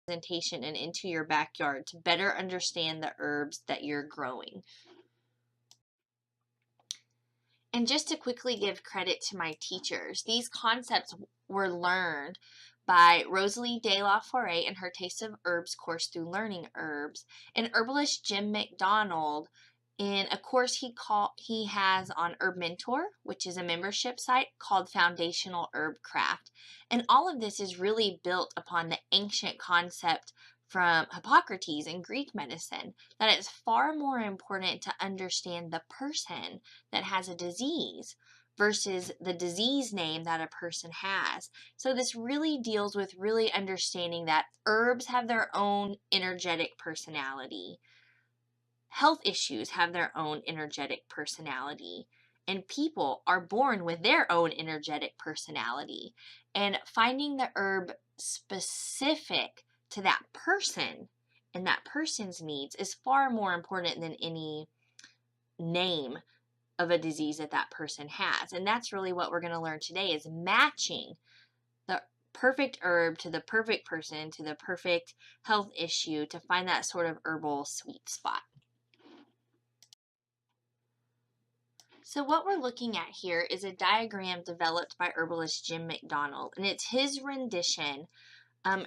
presentation and into your backyard to better understand the herbs that you're growing. And just to quickly give credit to my teachers, these concepts were learned by Rosalie de la Forêt in her Taste of Herbs course through Learning Herbs, and herbalist Jim McDonald in a course he has on Herb Mentor, which is a membership site called Foundational Herb Craft. And all of this is really built upon the ancient concept from Hippocrates in Greek medicine, that it's far more important to understand the person that has a disease versus the disease name that a person has. So this really deals with really understanding that herbs have their own energetic personality. Health issues have their own energetic personality. And people are born with their own energetic personality. And finding the herb specific to that person and that person's needs is far more important than any name of a disease that that person has. And that's really what we're going to learn today, is matching the perfect herb to the perfect person, to the perfect health issue, to find that sort of herbal sweet spot. So what we're looking at here is a diagram developed by herbalist Jim McDonald, and it's his rendition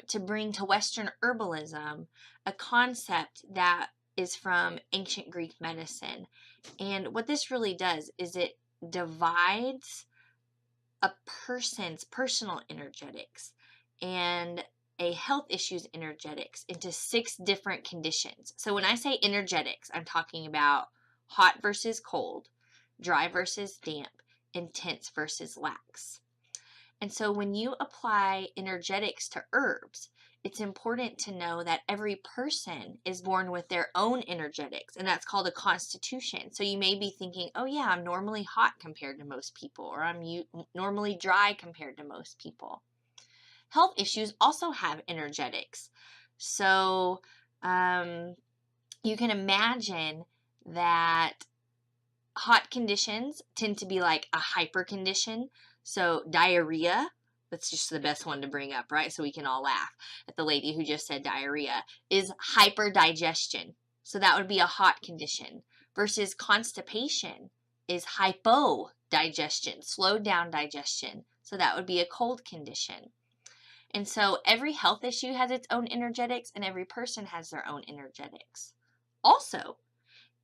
to bring to Western herbalism a concept that is from ancient Greek medicine. And what this really does is it divides a person's personal energetics and a health issue's energetics into 6 different conditions. So when I say energetics, I'm talking about hot versus cold, dry versus damp, intense versus lax. And so when you apply energetics to herbs, it's important to know that every person is born with their own energetics, and that's called a constitution. So you may be thinking, oh yeah, I'm normally hot compared to most people, or I'm normally dry compared to most people. Health issues also have energetics. So you can imagine that hot conditions tend to be like a hyper condition. So diarrhea, that's just the best one to bring up, right? So we can all laugh at the lady who just said diarrhea, is hyperdigestion. So that would be a hot condition. Versus constipation is hypodigestion, slowed down digestion. So that would be a cold condition. And so every health issue has its own energetics, and every person has their own energetics. Also,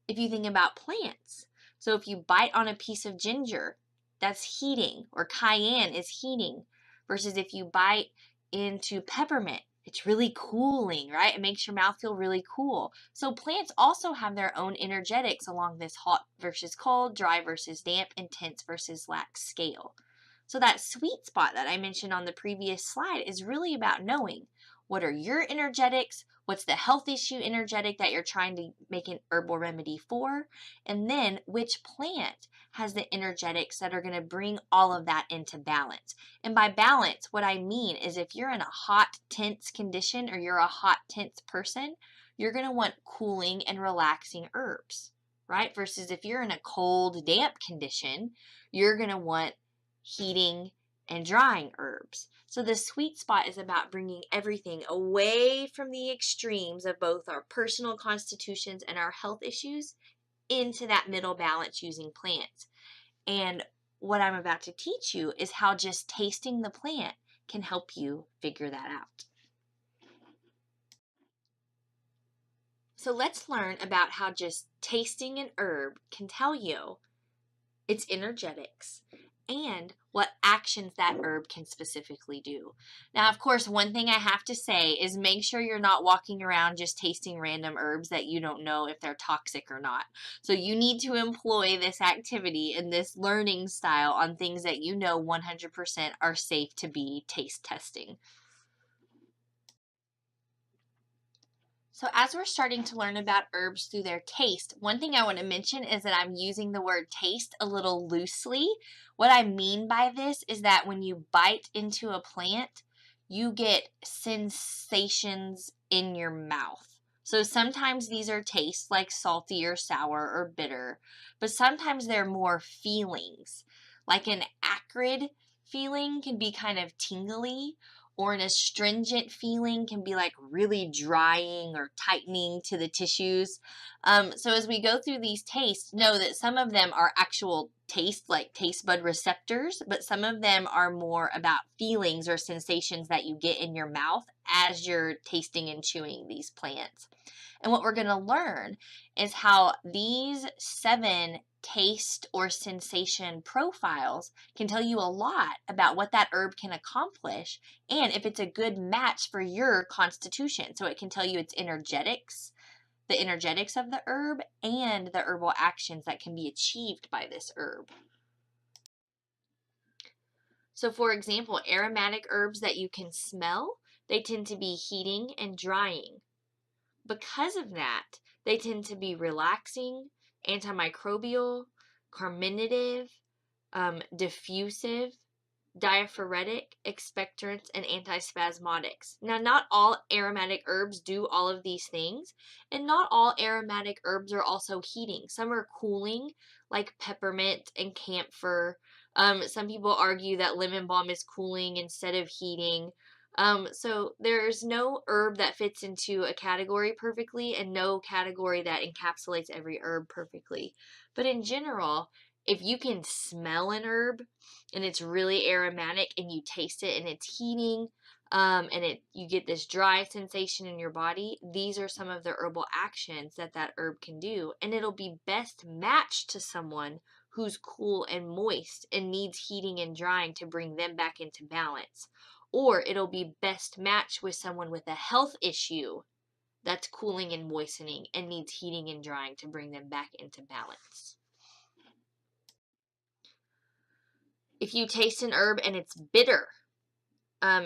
if you think about plants, so if you bite on a piece of ginger, that's heating, or cayenne is heating, versus if you bite into peppermint, it's really cooling, right? It makes your mouth feel really cool. So plants also have their own energetics along this hot versus cold, dry versus damp, intense versus lax scale. So that sweet spot that I mentioned on the previous slide is really about knowing what are your energetics, what's the health issue energetic that you're trying to make an herbal remedy for, and then which plant has the energetics that are going to bring all of that into balance. And by balance, what I mean is if you're in a hot, tense condition, or you're a hot, tense person, you're going to want cooling and relaxing herbs, right? Versus if you're in a cold, damp condition, you're going to want heating and drying herbs. So the sweet spot is about bringing everything away from the extremes of both our personal constitutions and our health issues into that middle balance using plants. And what I'm about to teach you is how just tasting the plant can help you figure that out. So let's learn about how just tasting an herb can tell you its energetics and what actions that herb can specifically do. Now, of course, one thing I have to say is make sure you're not walking around just tasting random herbs that you don't know if they're toxic or not. So you need to employ this activity and this learning style on things that you know 100% are safe to be taste testing. So as we're starting to learn about herbs through their taste, one thing I want to mention is that I'm using the word taste a little loosely. What I mean by this is that when you bite into a plant, you get sensations in your mouth. So sometimes these are tastes like salty or sour or bitter, but sometimes they're more feelings. Like an acrid feeling can be kind of tingly, or an astringent feeling can be like really drying or tightening to the tissues. So as we go through these tastes, know that some of them are actual taste, like taste bud receptors, but some of them are more about feelings or sensations that you get in your mouth as you're tasting and chewing these plants. And what we're going to learn is how these 7 taste or sensation profiles can tell you a lot about what that herb can accomplish and if it's a good match for your constitution. So it can tell you its energetics, the energetics of the herb, and the herbal actions that can be achieved by this herb. So for example, aromatic herbs that you can smell, they tend to be heating and drying. Because of that, they tend to be relaxing, antimicrobial, carminative, diffusive, diaphoretic, expectorants, and antispasmodics. Now, not all aromatic herbs do all of these things, and not all aromatic herbs are also heating. Some are cooling, like peppermint and camphor. Some people argue that lemon balm is cooling instead of heating. So there's no herb that fits into a category perfectly and no category that encapsulates every herb perfectly. But in general, if you can smell an herb and it's really aromatic and you taste it and it's heating, and you get this dry sensation in your body, these are some of the herbal actions that herb can do, and it'll be best matched to someone who's cool and moist and needs heating and drying to bring them back into balance. Or it'll be best matched with someone with a health issue that's cooling and moistening and needs heating and drying to bring them back into balance. If you taste an herb and it's bitter,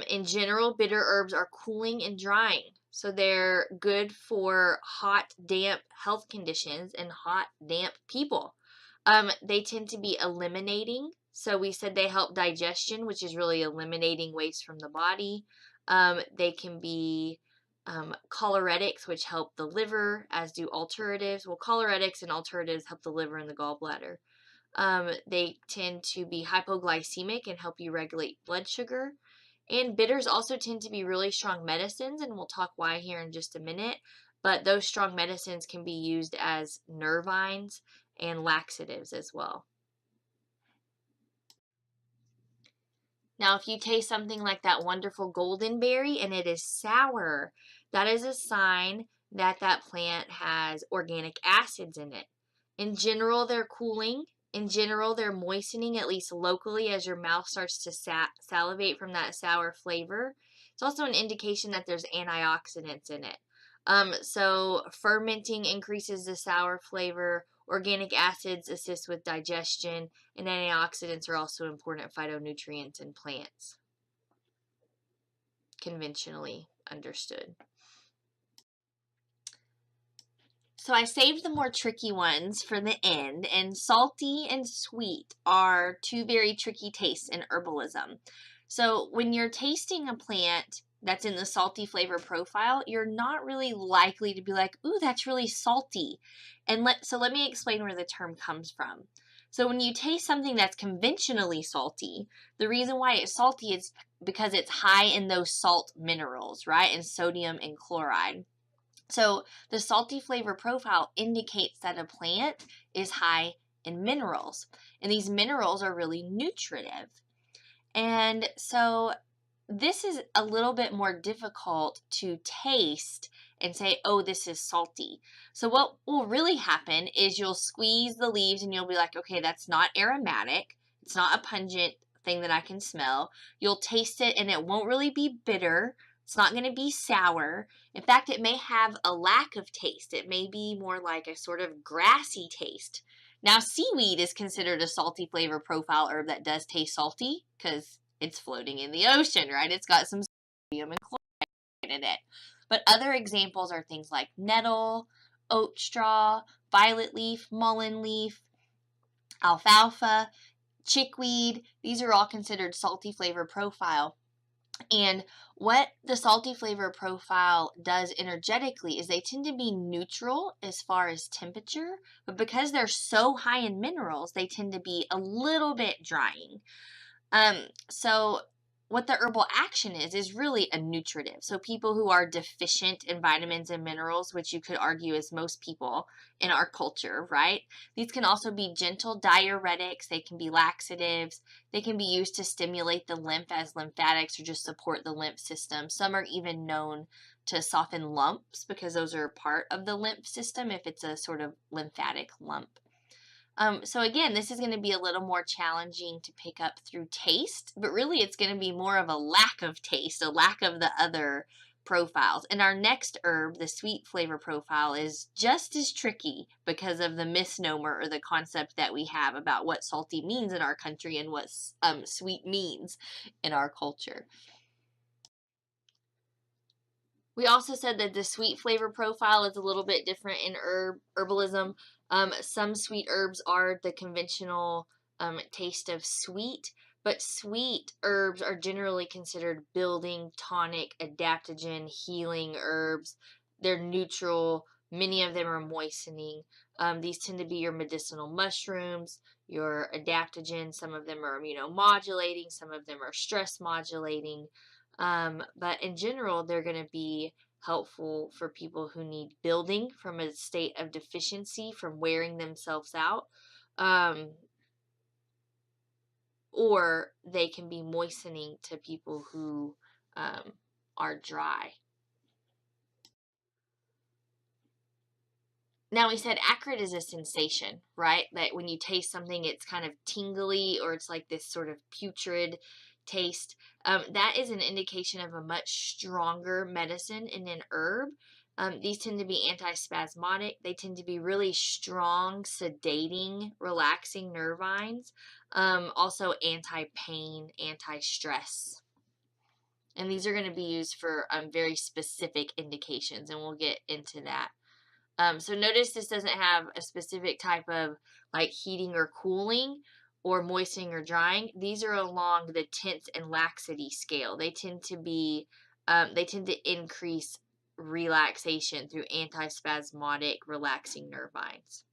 in general, bitter herbs are cooling and drying. So they're good for hot, damp health conditions and hot, damp people. They tend to be eliminating. So we said they help digestion, which is really eliminating waste from the body. They can be choleretics, which help the liver, as do alteratives. Well, choleretics and alteratives help the liver and the gallbladder. They tend to be hypoglycemic and help you regulate blood sugar. And bitters also tend to be really strong medicines, and we'll talk why here in just a minute. But those strong medicines can be used as nervines and laxatives as well. Now, if you taste something like that wonderful golden berry and it is sour, that is a sign that that plant has organic acids in it. In general, they're cooling. In general, they're moistening, at least locally, as your mouth starts to salivate from that sour flavor. It's also an indication that there's antioxidants in it. So fermenting increases the sour flavor. Organic acids assist with digestion, and antioxidants are also important phytonutrients in plants, conventionally understood. So I saved the more tricky ones for the end, and salty and sweet are 2 very tricky tastes in herbalism. So when you're tasting a plant that's in the salty flavor profile, you're not really likely to be like, ooh, that's really salty. And let me explain where the term comes from. So when you taste something that's conventionally salty, the reason why it's salty is because it's high in those salt minerals, right? And sodium and chloride. So the salty flavor profile indicates that a plant is high in minerals, and these minerals are really nutritive. And so this is a little bit more difficult to taste and say, oh, this is salty. So what will really happen is you'll squeeze the leaves and you'll be like, okay, that's not aromatic. It's not a pungent thing that I can smell. You'll taste it and it won't really be bitter. It's not going to be sour. In fact, it may have a lack of taste. It may be more like a sort of grassy taste. Now, seaweed is considered a salty flavor profile herb that does taste salty because it's floating in the ocean, right? It's got some sodium and chloride in it. But other examples are things like nettle, oat straw, violet leaf, mullein leaf, alfalfa, chickweed. These are all considered salty flavor profile. And what the salty flavor profile does energetically is they tend to be neutral as far as temperature, but because they're so high in minerals, they tend to be a little bit drying. So what the herbal action is really a nutritive. So people who are deficient in vitamins and minerals, which you could argue is most people in our culture, right? These can also be gentle diuretics. They can be laxatives. They can be used to stimulate the lymph as lymphatics or just support the lymph system. Some are even known to soften lumps because those are part of the lymph system if it's a sort of lymphatic lump. So again, this is going to be a little more challenging to pick up through taste, but really it's going to be more of a lack of taste, a lack of the other profiles. And our next herb, the sweet flavor profile, is just as tricky because of the misnomer or the concept that we have about what salty means in our country and what sweet means in our culture. We also said that the sweet flavor profile is a little bit different in herbalism. Some sweet herbs are the conventional taste of sweet, but sweet herbs are generally considered building, tonic, adaptogen, healing herbs. They're neutral. Many of them are moistening. These tend to be your medicinal mushrooms, your adaptogens. Some of them are immunomodulating. Some of them are stress modulating. But in general, they're going to be helpful for people who need building from a state of deficiency, from wearing themselves out, or they can be moistening to people who are dry. Now, we said acrid is a sensation, right? That when you taste something, it's kind of tingly or it's like this sort of putrid taste. That is an indication of a much stronger medicine in an herb. These tend to be antispasmodic. They tend to be really strong, sedating, relaxing nervines. Also anti-pain, anti-stress. And these are going to be used for very specific indications, and we'll get into that. So notice this doesn't have a specific type of like heating or cooling or moistening or drying. These are along the tense and laxity scale. They tend to increase relaxation through antispasmodic relaxing nervines.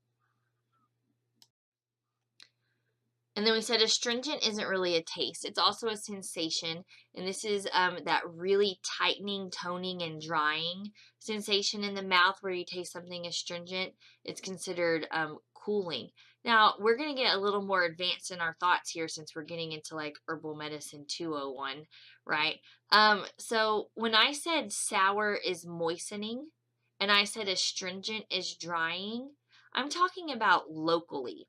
And then we said astringent isn't really a taste. It's also a sensation. And this is that really tightening, toning, and drying sensation in the mouth where you taste something astringent. It's considered cooling. Now, we're going to get a little more advanced in our thoughts here since we're getting into like herbal medicine 201, right? So when I said sour is moistening and I said astringent is drying, I'm talking about locally.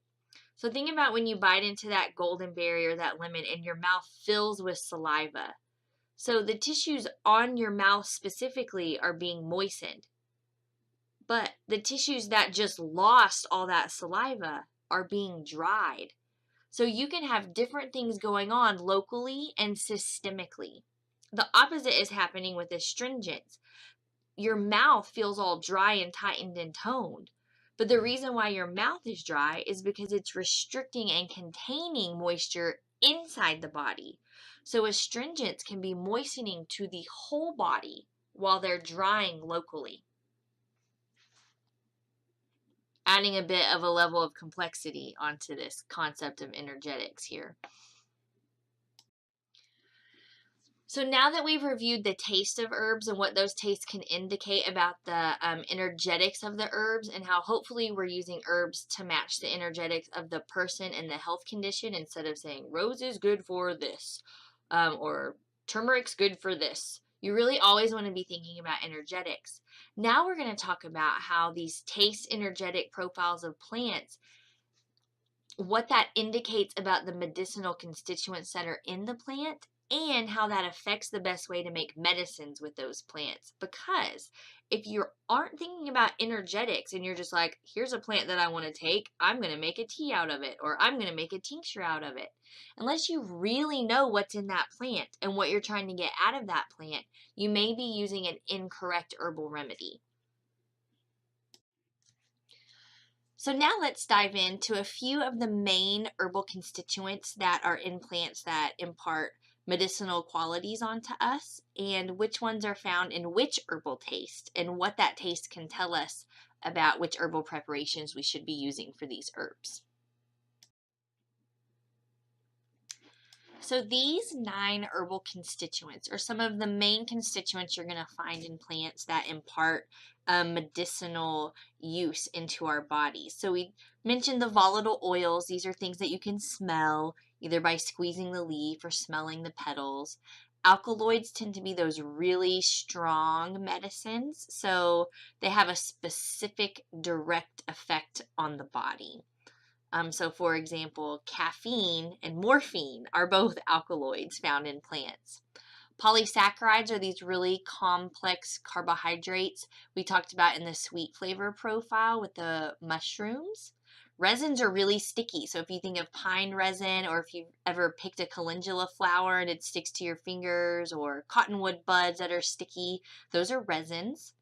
So think about when you bite into that golden berry or that lemon and your mouth fills with saliva. So the tissues on your mouth specifically are being moistened. But the tissues that just lost all that saliva are being dried. So you can have different things going on locally and systemically. The opposite is happening with astringents. Your mouth feels all dry and tightened and toned. But the reason why your mouth is dry is because it's restricting and containing moisture inside the body. So astringents can be moistening to the whole body while they're drying locally. Adding a bit of a level of complexity onto this concept of energetics here. So now that we've reviewed the taste of herbs and what those tastes can indicate about the energetics of the herbs and how hopefully we're using herbs to match the energetics of the person and the health condition instead of saying rose is good for this or turmeric's good for this. You really always want to be thinking about energetics. Now we're going to talk about how these taste energetic profiles of plants, what that indicates about the medicinal constituents that are in the plant, and how that affects the best way to make medicines with those plants. Because if you aren't thinking about energetics and you're just like, here's a plant that I want to take, I'm going to make a tea out of it, or I'm going to make a tincture out of it. Unless you really know what's in that plant and what you're trying to get out of that plant, you may be using an incorrect herbal remedy. So now let's dive into a few of the main herbal constituents that are in plants that impart medicinal qualities onto us, and which ones are found in which herbal taste, and what that taste can tell us about which herbal preparations we should be using for these herbs. So these 9 herbal constituents are some of the main constituents you're going to find in plants that impart medicinal use into our bodies. So we mentioned the volatile oils. These are things that you can smell either by squeezing the leaf or smelling the petals. Alkaloids tend to be those really strong medicines, so they have a specific direct effect on the body. So for example, caffeine and morphine are both alkaloids found in plants. Polysaccharides are these really complex carbohydrates we talked about in the sweet flavor profile with the mushrooms. Resins are really sticky. So if you think of pine resin, or if you've ever picked a calendula flower and it sticks to your fingers, or cottonwood buds that are sticky, those are resins.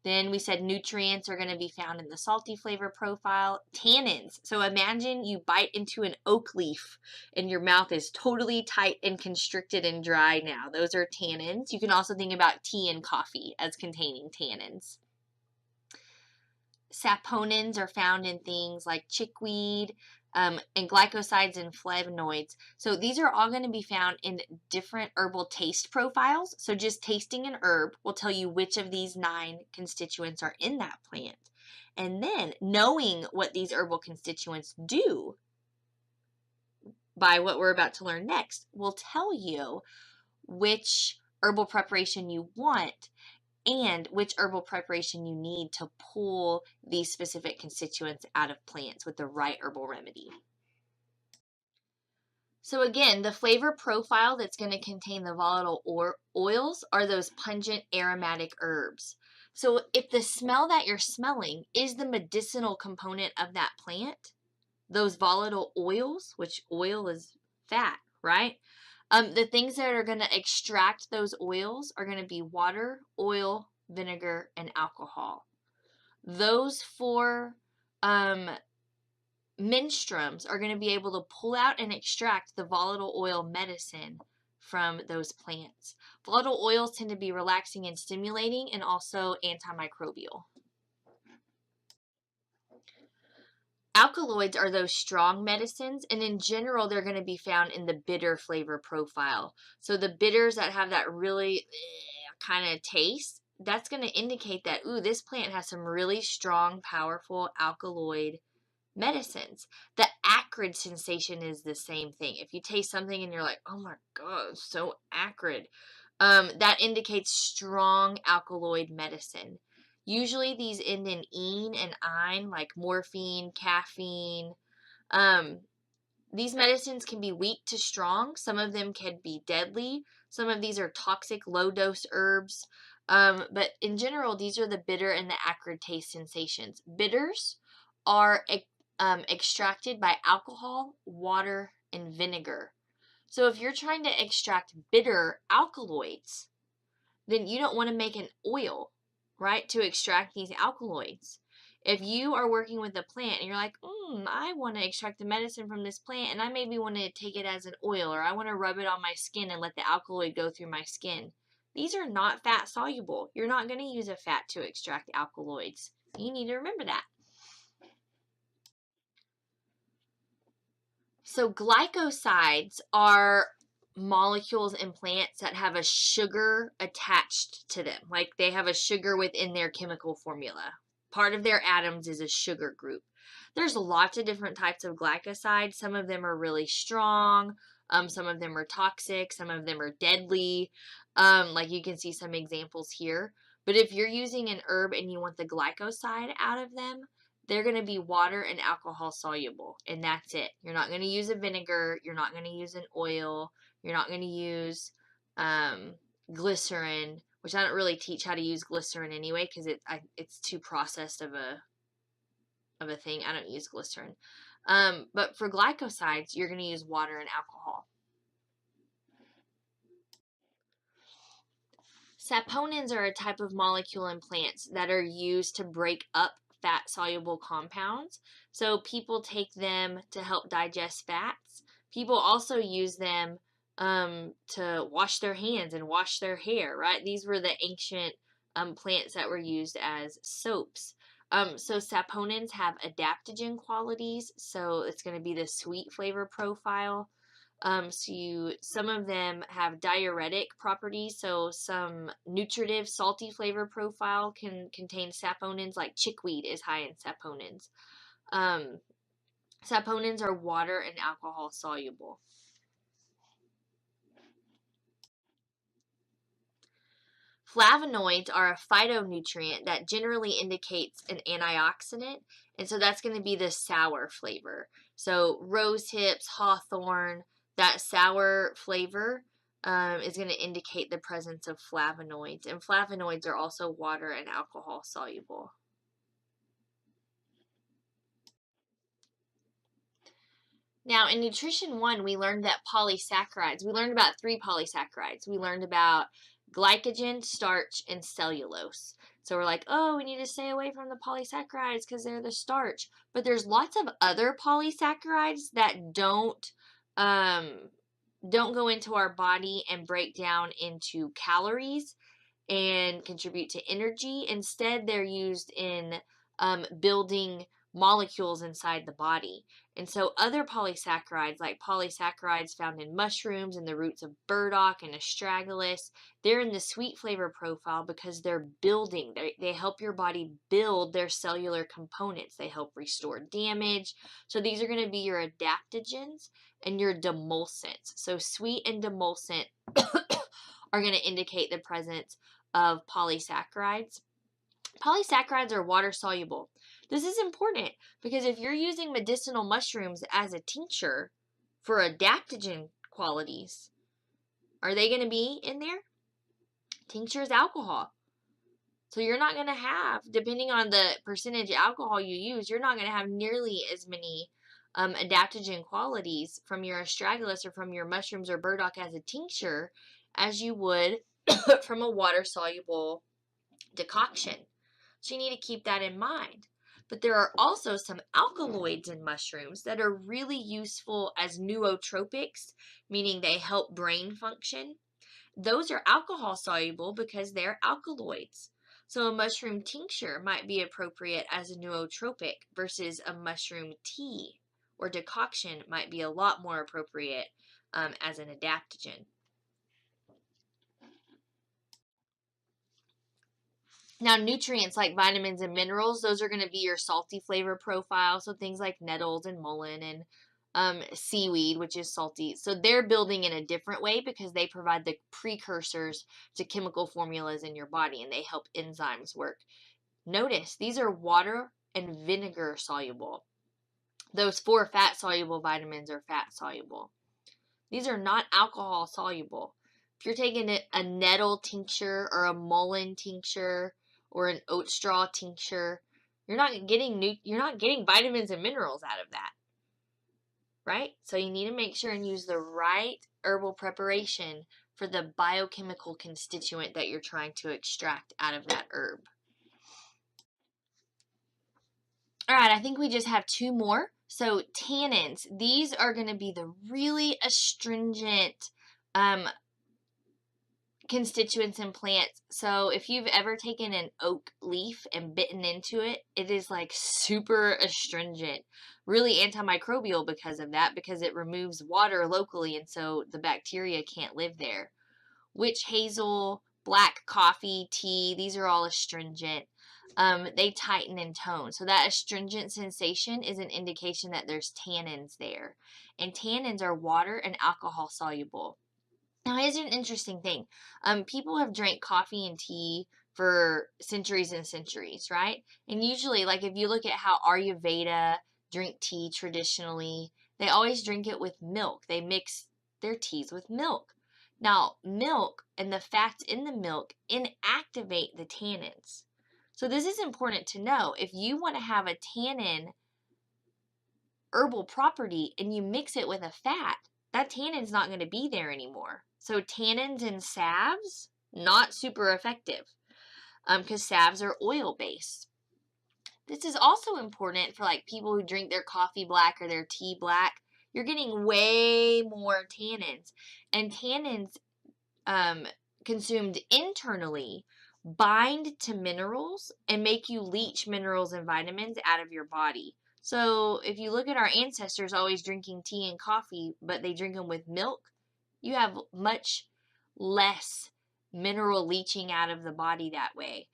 Then we said nutrients are going to be found in the salty flavor profile. Tannins. So imagine you bite into an oak leaf and your mouth is totally tight and constricted and dry now. Those are tannins. You can also think about tea and coffee as containing tannins. Saponins are found in things like chickweed, and glycosides and flavonoids. So these are all going to be found in different herbal taste profiles. So just tasting an herb will tell you which of these 9 constituents are in that plant. And then knowing what these herbal constituents do by what we're about to learn next will tell you which herbal preparation you want and which herbal preparation you need to pull these specific constituents out of plants with the right herbal remedy. So again, the flavor profile that's going to contain the volatile oils are those pungent aromatic herbs. So if the smell that you're smelling is the medicinal component of that plant, those volatile oils, which oil is fat, right? The things that are going to extract those oils are going to be water, oil, vinegar, and alcohol. Those 4 menstruums are going to be able to pull out and extract the volatile oil medicine from those plants. Volatile oils tend to be relaxing and stimulating and also antimicrobial. Alkaloids are those strong medicines, and in general, they're going to be found in the bitter flavor profile. So the bitters that have that really kind of taste, that's going to indicate that, ooh, this plant has some really strong, powerful alkaloid medicines. The acrid sensation is the same thing. If you taste something and you're like, oh my God, it's so acrid, that indicates strong alkaloid medicine. Usually these end in -ine and -ine, like morphine, caffeine. These medicines can be weak to strong. Some of them can be deadly. Some of these are toxic low-dose herbs. But in general, these are the bitter and the acrid taste sensations. Bitters are extracted by alcohol, water, and vinegar. So if you're trying to extract bitter alkaloids, then you don't want to make an oil, right, to extract these alkaloids. If you are working with a plant and you're like, I want to extract the medicine from this plant and I maybe want to take it as an oil, or I want to rub it on my skin and let the alkaloid go through my skin. These are not fat soluble. You're not going to use a fat to extract alkaloids. You need to remember that. So glycosides are molecules in plants that have a sugar attached to them. Like they have a sugar within their chemical formula. Part of their atoms is a sugar group. There's lots of different types of glycosides. Some of them are really strong. Some of them are toxic. Some of them are deadly. Like you can see some examples here. But if you're using an herb and you want the glycoside out of them, they're going to be water and alcohol soluble, and that's it. You're not going to use a vinegar. You're not going to use an oil. You're not going to use glycerin, which I don't really teach how to use glycerin anyway because it's too processed of a thing. I don't use glycerin. But for glycosides, you're going to use water and alcohol. Saponins are a type of molecule in plants that are used to break up fat-soluble compounds. So people take them to help digest fats. People also use them to wash their hands and wash their hair, right? These were the ancient plants that were used as soaps. So saponins have adaptogen qualities, so it's going to be the sweet flavor profile. Some of them have diuretic properties, so some nutritive salty flavor profile can contain saponins, like chickweed is high in saponins. Saponins are water and alcohol soluble. Flavonoids are a phytonutrient that generally indicates an antioxidant, and so that's going to be the sour flavor. So rose hips, hawthorn, that sour flavor is going to indicate the presence of flavonoids, and flavonoids are also water and alcohol soluble. Now, in Nutrition 1, we learned that polysaccharides, we learned about 3 polysaccharides. We learned about glycogen, starch, and cellulose. So we're like, oh, we need to stay away from the polysaccharides because they're the starch. But there's lots of other polysaccharides that don't go into our body and break down into calories and contribute to energy. Instead, they're used in building molecules inside the body. And so other polysaccharides, like polysaccharides found in mushrooms and the roots of burdock and astragalus, they're in the sweet flavor profile because they're building. They help your body build their cellular components. They help restore damage. So these are going to be your adaptogens and your demulcents. So sweet and demulcent are going to indicate the presence of polysaccharides. Polysaccharides are water soluble. This is important because if you're using medicinal mushrooms as a tincture for adaptogen qualities, are they going to be in there? Tincture is alcohol. So you're not going to have, depending on the percentage of alcohol you use, you're not going to have nearly as many adaptogen qualities from your astragalus or from your mushrooms or burdock as a tincture as you would from a water-soluble decoction. So you need to keep that in mind. But there are also some alkaloids in mushrooms that are really useful as nootropics, meaning they help brain function. Those are alcohol soluble because they're alkaloids. So a mushroom tincture might be appropriate as a nootropic versus a mushroom tea or decoction might be a lot more appropriate as an adaptogen. Now, nutrients like vitamins and minerals, those are going to be your salty flavor profile. So things like nettles and mullein and seaweed, which is salty. So they're building in a different way because they provide the precursors to chemical formulas in your body and they help enzymes work. Notice these are water and vinegar soluble. Those 4 fat soluble vitamins are fat soluble. These are not alcohol soluble. If you're taking a nettle tincture or a mullein tincture or an oat straw tincture, you're not getting vitamins and minerals out of that. Right? So you need to make sure and use the right herbal preparation for the biochemical constituent that you're trying to extract out of that herb. All right, I think we just have 2 more. So tannins, these are going to be the really astringent constituents in plants. So if you've ever taken an oak leaf and bitten into it, it is like super astringent, really antimicrobial because of that, because it removes water locally and so the bacteria can't live there. Witch hazel, black coffee, tea, these are all astringent. They tighten and tone. So that astringent sensation is an indication that there's tannins there. And tannins are water and alcohol soluble. Now, here's an interesting thing. People have drank coffee and tea for centuries and centuries, right? And usually, like if you look at how Ayurveda drink tea traditionally, they always drink it with milk. They mix their teas with milk. Now, milk and the fats in the milk inactivate the tannins. So this is important to know. If you want to have a tannin herbal property and you mix it with a fat, that tannin's not going to be there anymore. So tannins in salves, not super effective because salves are oil-based. This is also important for like people who drink their coffee black or their tea black. You're getting way more tannins. And tannins consumed internally bind to minerals and make you leach minerals and vitamins out of your body. So if you look at our ancestors always drinking tea and coffee, but they drink them with milk, you have much less mineral leaching out of the body that way.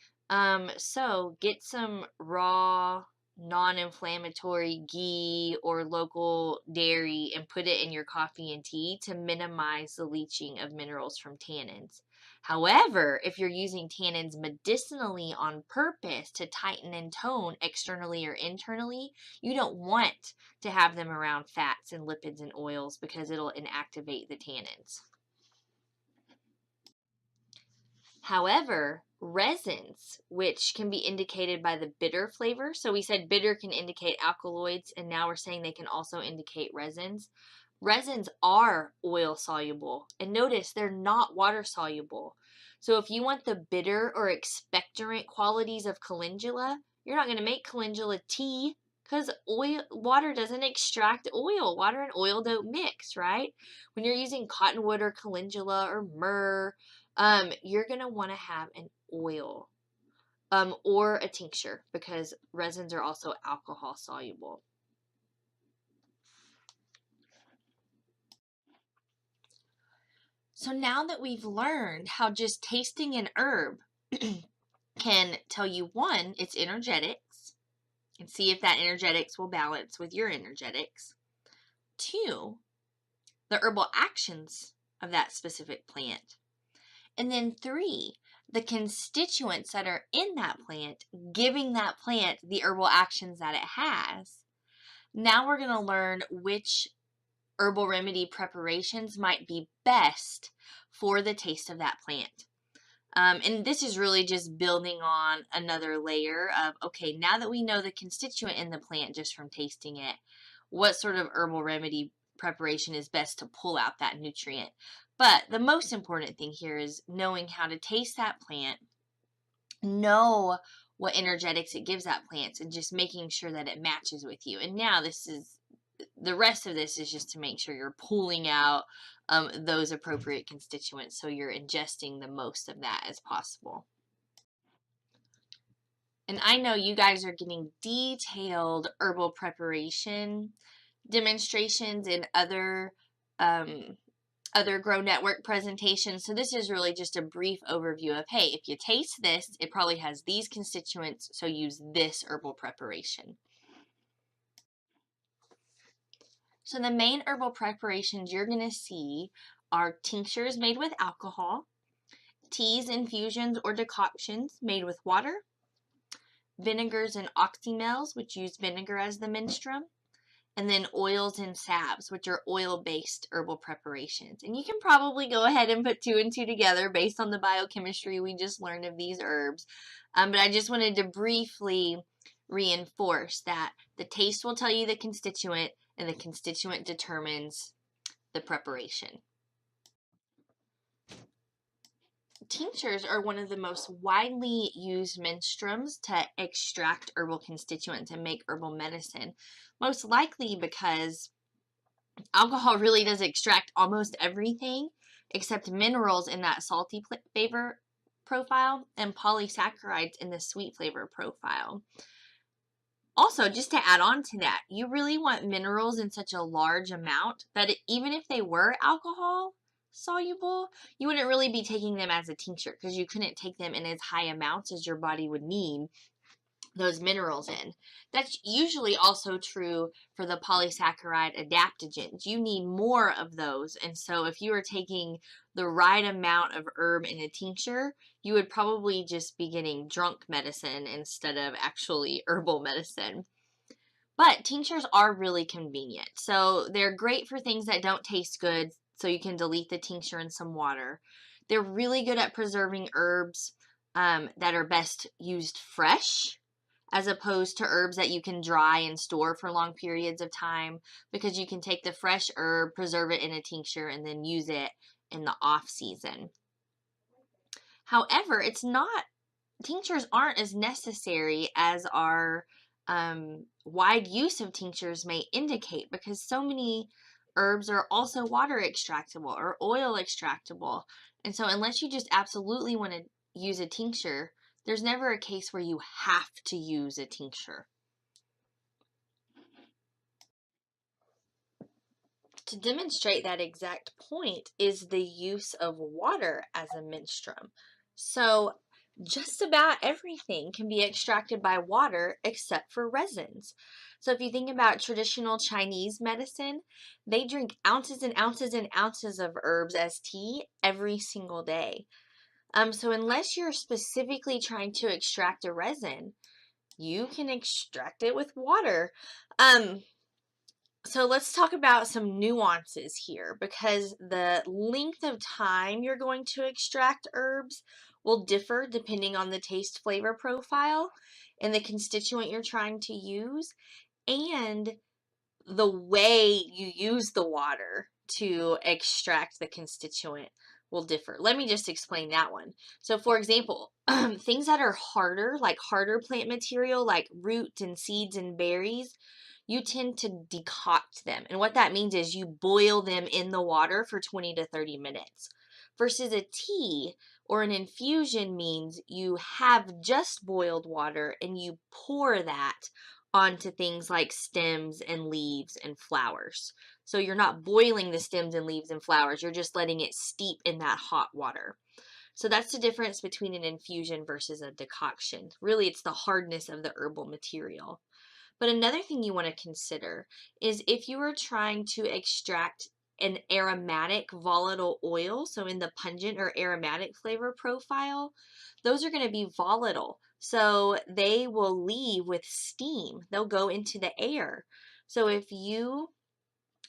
So get some raw, non-inflammatory ghee or local dairy and put it in your coffee and tea to minimize the leaching of minerals from tannins. However, if you're using tannins medicinally on purpose to tighten and tone externally or internally, you don't want to have them around fats and lipids and oils because it'll inactivate the tannins. However, resins, which can be indicated by the bitter flavor, so we said bitter can indicate alkaloids, and now we're saying they can also indicate resins. Resins are oil soluble, and notice they're not water soluble. So if you want the bitter or expectorant qualities of calendula, you're not going to make calendula tea because water doesn't extract oil. Water and oil don't mix, right? When you're using cottonwood or calendula or myrrh, you're going to want to have an oil or a tincture because resins are also alcohol soluble. So now that we've learned how just tasting an herb can tell you, one, its energetics, and see if that energetics will balance with your energetics. Two, the herbal actions of that specific plant. And then three, the constituents that are in that plant, giving that plant the herbal actions that it has. Now we're going to learn which herbal remedy preparations might be best for the taste of that plant. And this is really just building on another layer of, okay, now that we know the constituent in the plant just from tasting it, what sort of herbal remedy preparation is best to pull out that nutrient? But the most important thing here is knowing how to taste that plant, know what energetics it gives that plant, and just making sure that it matches with you. And now the rest of this is just to make sure you're pulling out those appropriate constituents so you're ingesting the most of that as possible. And I know you guys are getting detailed herbal preparation demonstrations in other Grow Network presentations. So this is really just a brief overview of, hey, if you taste this, it probably has these constituents, so use this herbal preparation. So the main herbal preparations you're going to see are tinctures made with alcohol, teas, infusions, or decoctions made with water, vinegars and oxymels, which use vinegar as the menstruum, and then oils and salves, which are oil-based herbal preparations. And you can probably go ahead and put two and two together based on the biochemistry we just learned of these herbs. But I just wanted to briefly reinforce that the taste will tell you the constituent, and the constituent determines the preparation. Tinctures are one of the most widely used menstruums to extract herbal constituents and make herbal medicine, most likely because alcohol really does extract almost everything except minerals in that salty flavor profile and polysaccharides in the sweet flavor profile. Also, just to add on to that, you really want minerals in such a large amount that even if they were alcohol soluble, you wouldn't really be taking them as a tincture because you couldn't take them in as high amounts as your body would need those minerals in. That's usually also true for the polysaccharide adaptogens. You need more of those, and so if you were taking the right amount of herb in a tincture, you would probably just be getting drunk medicine instead of actually herbal medicine. But tinctures are really convenient. So they're great for things that don't taste good, so you can dilute the tincture in some water. They're really good at preserving herbs that are best used fresh, as opposed to herbs that you can dry and store for long periods of time, because you can take the fresh herb, preserve it in a tincture, and then use it in the off season. However, tinctures aren't as necessary as our wide use of tinctures may indicate, because so many herbs are also water extractable or oil extractable. And so unless you just absolutely want to use a tincture, there's never a case where you have to use a tincture. To demonstrate that exact point is the use of water as a menstruum. So just about everything can be extracted by water except for resins. So if you think about traditional Chinese medicine, they drink ounces and ounces and ounces of herbs as tea every single day. So unless you're specifically trying to extract a resin, you can extract it with water. So let's talk about some nuances here because the length of time you're going to extract herbs will differ depending on the taste flavor profile and the constituent you're trying to use and the way you use the water to extract the constituent will differ. Let me just explain that one. So for example, things that are harder, like harder plant material, like root and seeds and berries, you tend to decoct them. And what that means is you boil them in the water for 20 to 30 minutes. Versus a tea or an infusion means you have just boiled water and you pour that onto things like stems and leaves and flowers. So you're not boiling the stems and leaves and flowers, you're just letting it steep in that hot water. So that's the difference between an infusion versus a decoction. Really, it's the hardness of the herbal material. But another thing you want to consider is if you are trying to extract an aromatic volatile oil, so in the pungent or aromatic flavor profile, those are going to be volatile. So they will leave with steam. They'll go into the air. So if you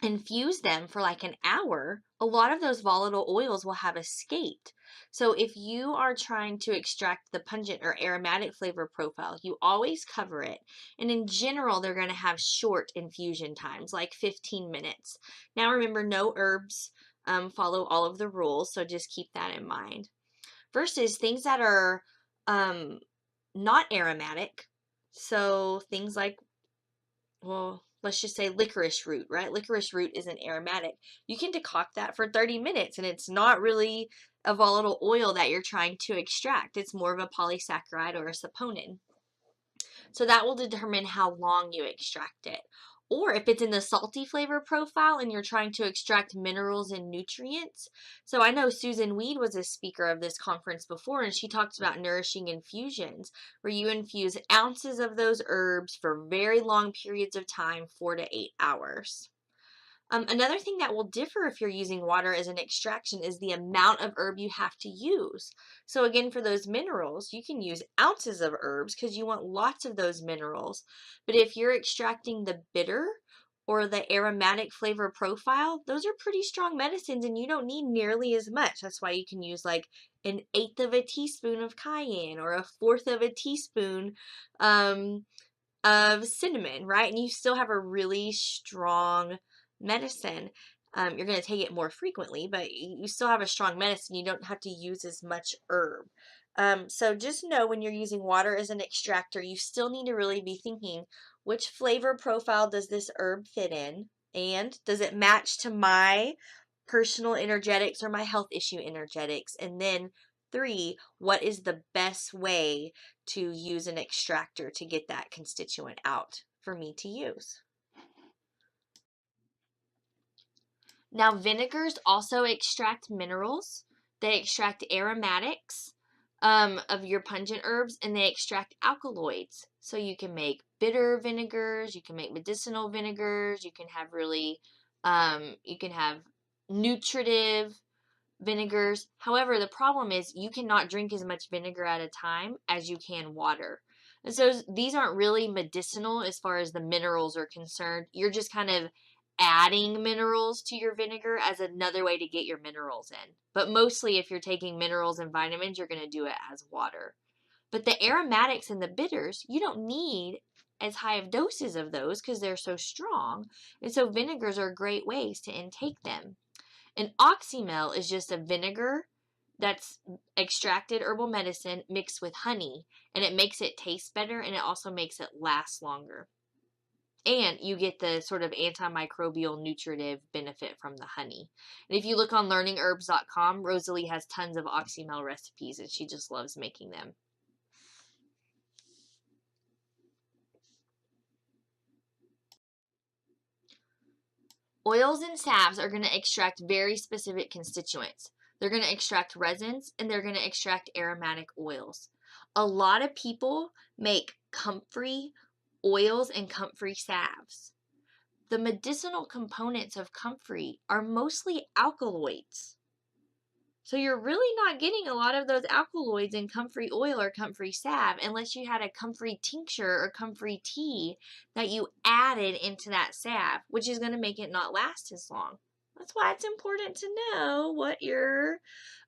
infuse them for like an hour, a lot of those volatile oils will have escaped. So if you are trying to extract the pungent or aromatic flavor profile, you always cover it. And in general, they're going to have short infusion times, like 15 minutes. Now remember, no herbs follow all of the rules, so just keep that in mind. Versus things that are not aromatic, so things like, well, let's just say licorice root, right? Licorice root isn't aromatic. You can decoct that for 30 minutes and it's not really a volatile oil that you're trying to extract. It's more of a polysaccharide or a saponin. So that will determine how long you extract it. Or if it's in the salty flavor profile and you're trying to extract minerals and nutrients. So I know Susan Weed was a speaker of this conference before, and she talked about nourishing infusions, where you infuse ounces of those herbs for very long periods of time, 4 to 8 hours. Another thing that will differ if you're using water as an extraction is the amount of herb you have to use. So again, for those minerals, you can use ounces of herbs because you want lots of those minerals. But if you're extracting the bitter or the aromatic flavor profile, those are pretty strong medicines and you don't need nearly as much. That's why you can use like 1/8 of a teaspoon of cayenne or 1/4 of a teaspoon of cinnamon, right? And you still have a really strong medicine. You're going to take it more frequently, but you still have a strong medicine. You don't have to use as much herb. So just know when you're using water as an extractor, you still need to really be thinking, which flavor profile does this herb fit in? And does it match to my personal energetics or my health issue energetics? And then 3, what is the best way to use an extractor to get that constituent out for me to use? Now, vinegars also extract minerals. They extract aromatics of your pungent herbs, and they extract alkaloids. So you can make bitter vinegars, you can make medicinal vinegars, you can have you can have nutritive vinegars. However, the problem is you cannot drink as much vinegar at a time as you can water. And so these aren't really medicinal as far as the minerals are concerned. You're just kind of adding minerals to your vinegar as another way to get your minerals in. But mostly if you're taking minerals and vitamins, you're going to do it as water. But the aromatics and the bitters, you don't need as high of doses of those because they're so strong. And so vinegars are great ways to intake them. An oxymel is just a vinegar that's extracted herbal medicine mixed with honey, and it makes it taste better and it also makes it last longer. And you get the sort of antimicrobial nutritive benefit from the honey. And if you look on learningherbs.com, Rosalie has tons of oxymel recipes and she just loves making them. Oils and salves are going to extract very specific constituents. They're going to extract resins and they're going to extract aromatic oils. A lot of people make comfrey oils and comfrey salves. The medicinal components of comfrey are mostly alkaloids. So you're really not getting a lot of those alkaloids in comfrey oil or comfrey salve unless you had a comfrey tincture or comfrey tea that you added into that salve, which is going to make it not last as long. That's why it's important to know what your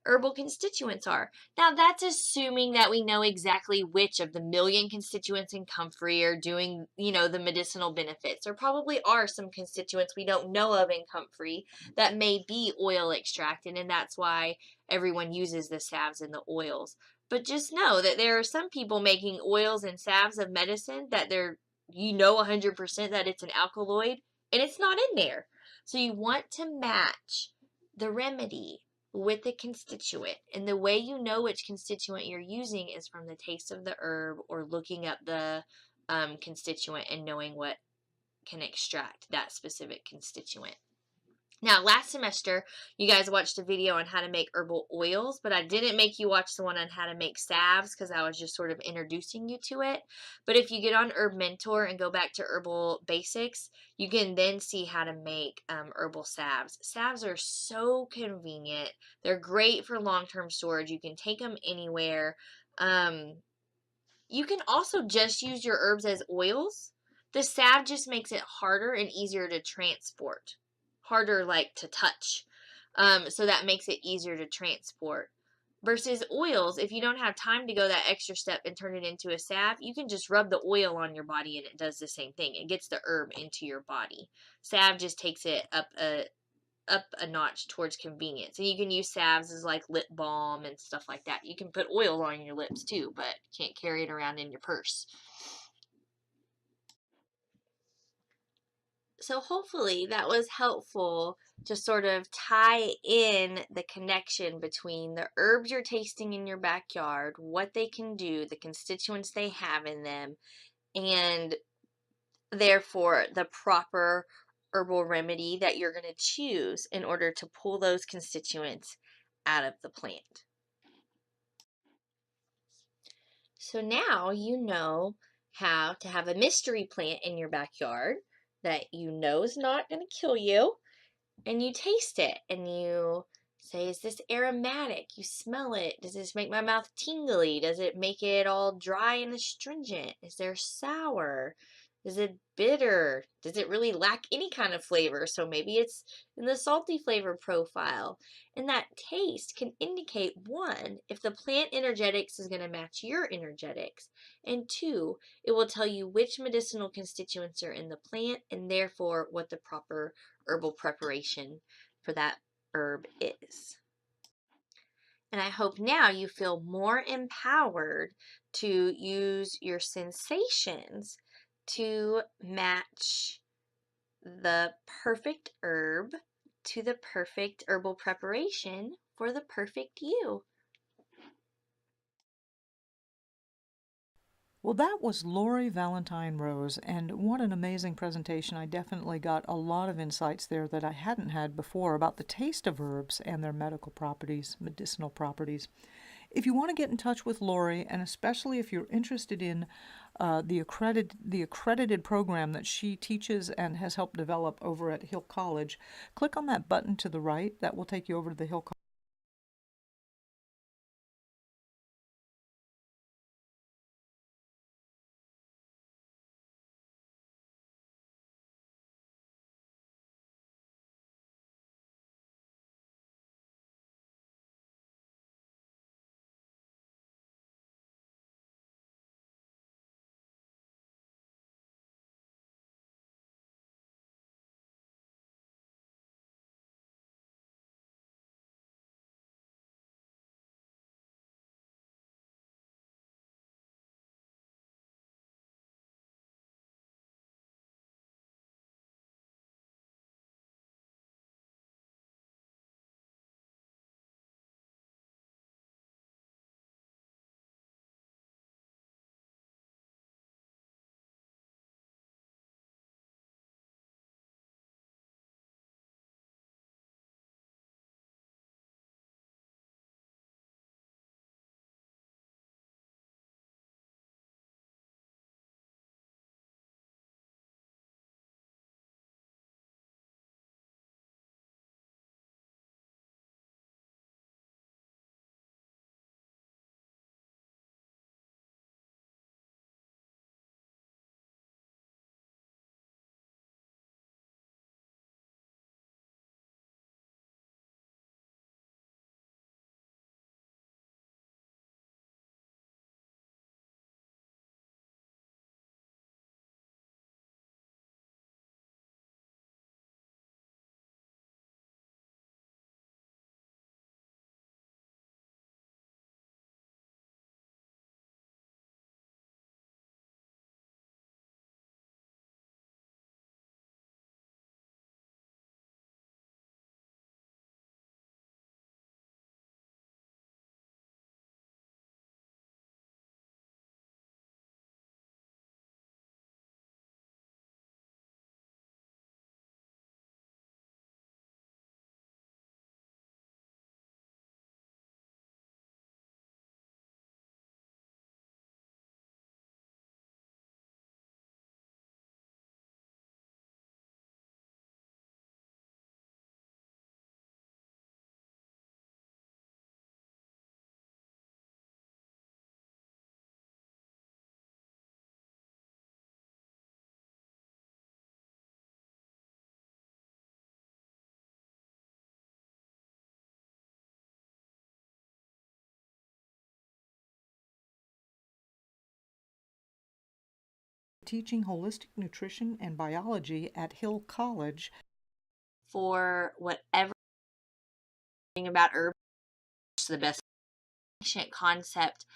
herbal constituents are. Now, that's assuming that we know exactly which of the million constituents in comfrey are doing, the medicinal benefits. There probably are some constituents we don't know of in comfrey that may be oil extracted, and that's why everyone uses the salves and the oils. But just know that there are some people making oils and salves of medicine that 100% that it's an alkaloid, and it's not in there. So you want to match the remedy with the constituent. And the way you know which constituent you're using is from the taste of the herb or looking up the constituent and knowing what can extract that specific constituent. Now, last semester, you guys watched a video on how to make herbal oils, but I didn't make you watch the one on how to make salves because I was just sort of introducing you to it. But if you get on Herb Mentor and go back to Herbal Basics, you can then see how to make herbal salves. Salves are so convenient. They're great for long-term storage. You can take them anywhere. You can also just use your herbs as oils. The salve just makes it harder and easier to transport. Harder like to touch. So that makes it easier to transport. Versus oils, if you don't have time to go that extra step and turn it into a salve, you can just rub the oil on your body and it does the same thing. It gets the herb into your body. Salve just takes it up a notch towards convenience. And you can use salves as like lip balm and stuff like that. You can put oil on your lips too, but can't carry it around in your purse. So hopefully that was helpful to sort of tie in the connection between the herbs you're tasting in your backyard, what they can do, the constituents they have in them, and therefore the proper herbal remedy that you're going to choose in order to pull those constituents out of the plant. So now you know how to have a mystery plant in your backyard that you know is not going to kill you, and you taste it and you say, is this aromatic? You smell it. Does this make my mouth tingly? Does it make it all dry and astringent? Is there sour? Is it bitter? Does it really lack any kind of flavor? So maybe it's in the salty flavor profile. And that taste can indicate, one, if the plant energetics is going to match your energetics, and two, it will tell you which medicinal constituents are in the plant and therefore what the proper herbal preparation for that herb is. And I hope now you feel more empowered to use your sensations to match the perfect herb to the perfect herbal preparation for the perfect you. Well, that was Lori Valentine Rose, and what an amazing presentation. I definitely got a lot of insights there that I hadn't had before about the taste of herbs and their medical properties, medicinal properties. If you want to get in touch with Lori, and especially if you're interested in the accredited program that she teaches and has helped develop over at Hill College, click on that button to the right. That will take you over to the Hill College teaching holistic nutrition and biology at Hill College. For whatever thing about herbs, the best ancient concept